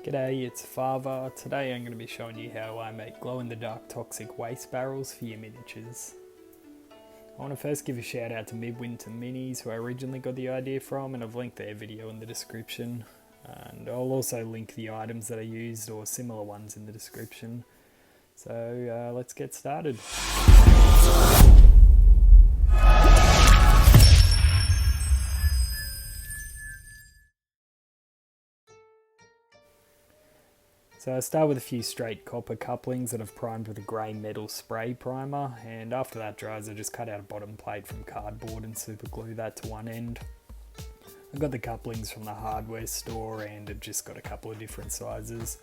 G'day, it's Fava. Today I'm going to be showing you how I make glow-in-the-dark toxic waste barrels for your miniatures. I want to first give a shout out to Midwinter Minis, who I originally got the idea from, and I've linked their video in the description. And I'll also link the items that I used or similar ones in the description. So let's get started. So I start with a few straight copper couplings that I've primed with a grey metal spray primer, and after that dries I just cut out a bottom plate from cardboard and super glue that to one end. I got the couplings from the hardware store and I've just got a couple of different sizes.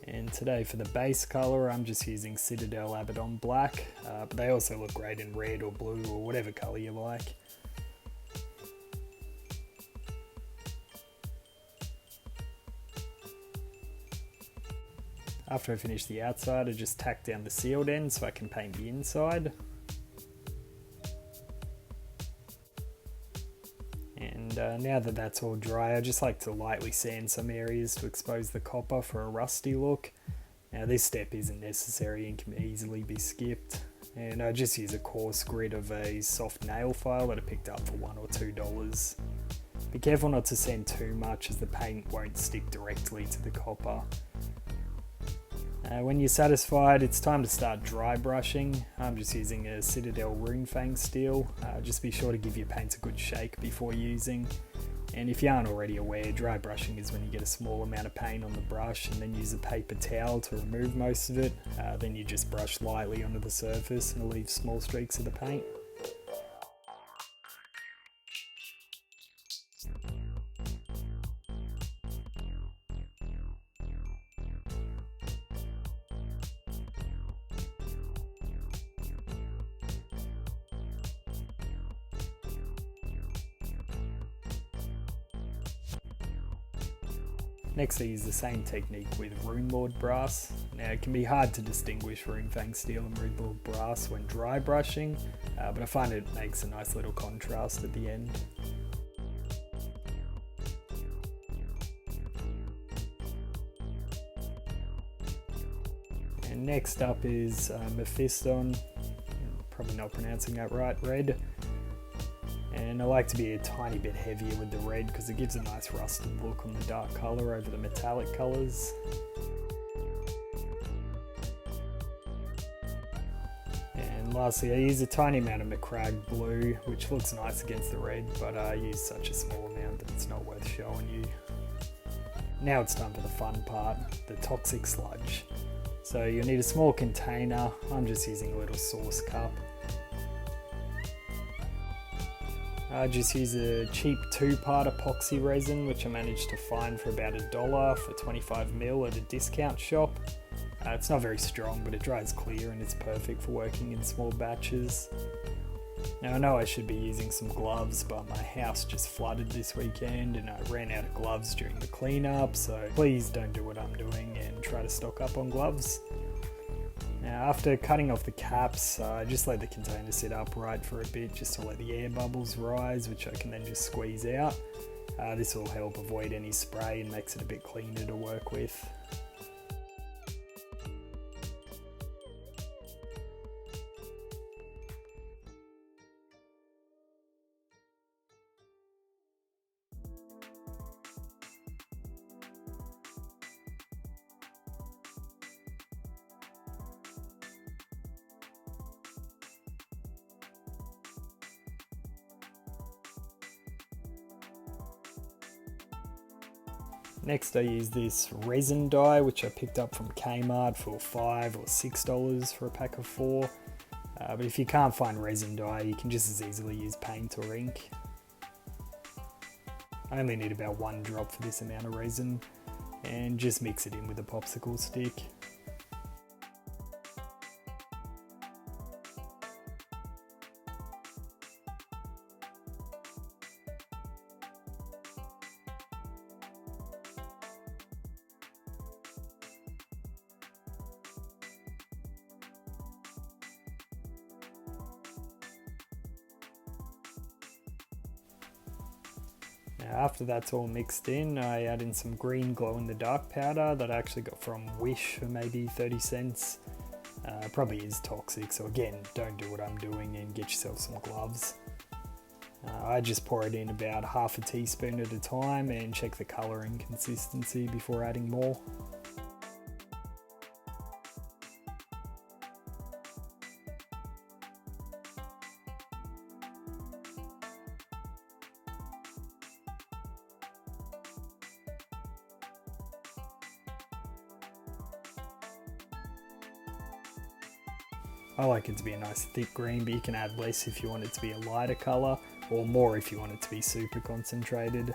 And today for the base colour I'm just using Citadel Abaddon Black, but they also look great in red or blue or whatever colour you like. After I finish the outside, I just tack down the sealed end so I can paint the inside. And now that that's all dry, I just like to lightly sand some areas to expose the copper for a rusty look. Now this step isn't necessary and can easily be skipped. And I just use a coarse grit of a soft nail file that I picked up for $1 or $2. Be careful not to sand too much as the paint won't stick directly to the copper. When you're satisfied, it's time to start dry brushing. I'm just using a Citadel Runefang steel. Just be sure to give your paints a good shake before using. And if you aren't already aware, dry brushing is when you get a small amount of paint on the brush and then use a paper towel to remove most of it. Then you just brush lightly onto the surface and leave small streaks of the paint. Next I use the same technique with Runelord brass. Now it can be hard to distinguish Runefang steel and Runelord brass when dry brushing, but I find it makes a nice little contrast at the end. And next up is Mephiston, probably not pronouncing that right, red. And I like to be a tiny bit heavier with the red because it gives a nice rusted look on the dark colour over the metallic colours. And lastly I use a tiny amount of Macragge blue, which looks nice against the red, but I use such a small amount that it's not worth showing you. Now it's time for the fun part, the toxic sludge. So you'll need a small container. I'm just using a little sauce cup. I just use a cheap 2-part epoxy resin which I managed to find for about $1 for 25ml at a discount shop. It's not very strong but it dries clear and it's perfect for working in small batches. Now I know I should be using some gloves, but my house just flooded this weekend and I ran out of gloves during the cleanup, so please don't do what I'm doing and try to stock up on gloves. Now after cutting off the caps, I just let the container sit upright for a bit just to let the air bubbles rise, which I can then just squeeze out. This will help avoid any spray and makes it a bit cleaner to work with. Next I use this resin dye which I picked up from Kmart for $5 or $6 for a pack of 4. But if you can't find resin dye you can just as easily use paint or ink. I only need about 1 drop for this amount of resin and just mix it in with a popsicle stick. After that's all mixed in, I add in some green glow-in-the-dark powder that I actually got from Wish for maybe 30 cents. Probably is toxic, so again, don't do what I'm doing and get yourself some gloves. I just pour it in about half a teaspoon at a time and check the colouring consistency before adding more. I like it to be a nice thick green, but you can add less if you want it to be a lighter colour, or more if you want it to be super concentrated.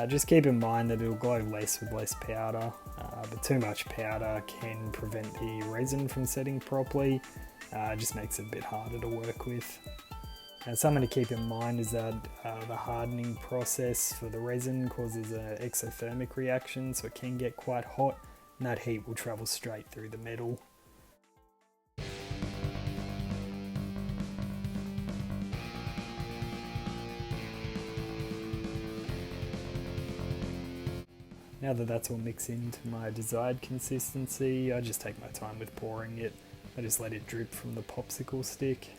Just keep in mind that it'll glow less with less powder, but too much powder can prevent the resin from setting properly. It just makes it a bit harder to work with. And something to keep in mind is that the hardening process for the resin causes an exothermic reaction, so it can get quite hot, and that heat will travel straight through the metal. Now that that's all mixed into my desired consistency, I just take my time with pouring it. I just let it drip from the popsicle stick.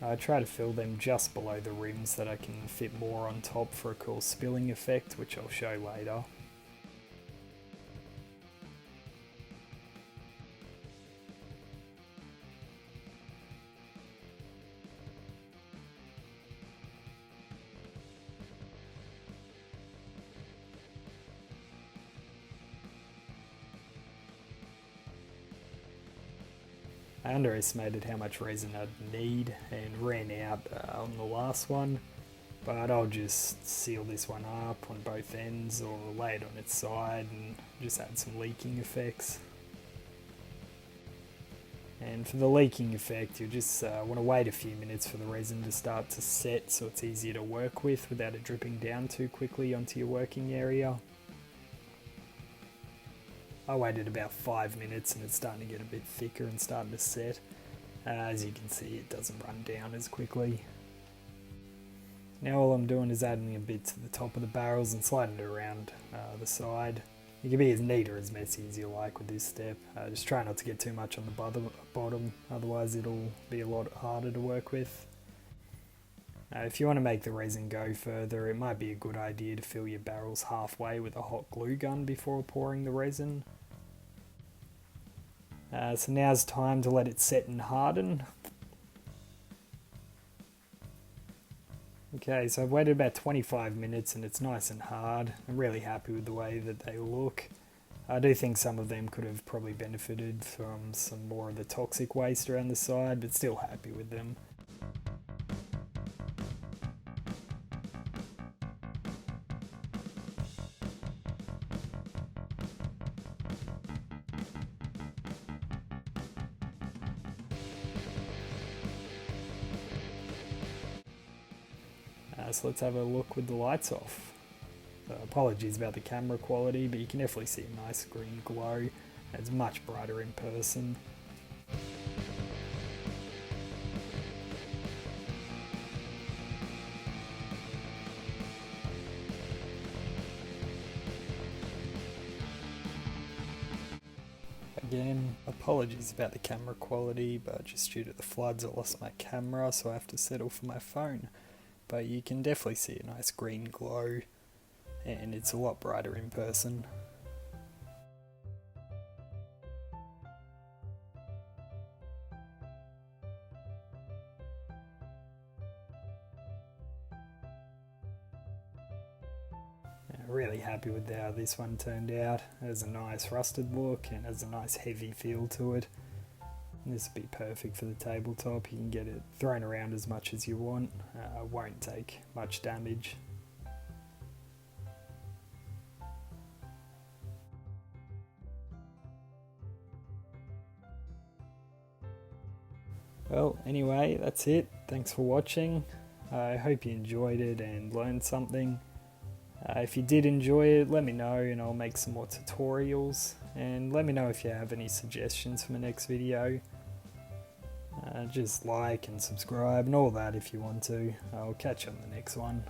I try to fill them just below the rims so that I can fit more on top for a cool spilling effect, which I'll show later. I underestimated how much resin I'd need and ran out on the last one, but I'll just seal this one up on both ends or lay it on its side and just add some leaking effects. And for the leaking effect, you just want to wait a few minutes for the resin to start to set so it's easier to work with without it dripping down too quickly onto your working area. I waited about 5 minutes and it's starting to get a bit thicker and starting to set. As you can see, it doesn't run down as quickly. Now all I'm doing is adding a bit to the top of the barrels and sliding it around the side. You can be as neat or as messy as you like with this step. Just try not to get too much on the bottom, otherwise it'll be a lot harder to work with. If you want to make the resin go further, it might be a good idea to fill your barrels halfway with a hot glue gun before pouring the resin. So now's time to let it set and harden. Okay, so I've waited about 25 minutes and it's nice and hard. I'm really happy with the way that they look. I do think some of them could have probably benefited from some more of the toxic waste around the side, but still happy with them. So let's have a look with the lights off. Apologies about the camera quality, but you can definitely see a nice green glow. It's much brighter in person. Again, apologies about the camera quality, but just due to the floods I lost my camera, so I have to settle for my phone. But you can definitely see a nice green glow, and it's a lot brighter in person. Really happy with how this one turned out. It has a nice rusted look and has a nice heavy feel to it. This would be perfect for the tabletop. You can get it thrown around as much as you want. Won't take much damage. Well, anyway, that's it. Thanks for watching. I hope you enjoyed it and learned something. If you did enjoy it, let me know and I'll make some more tutorials. And let me know if you have any suggestions for my next video. Just like and subscribe and all that if you want to. I'll catch you on the next one.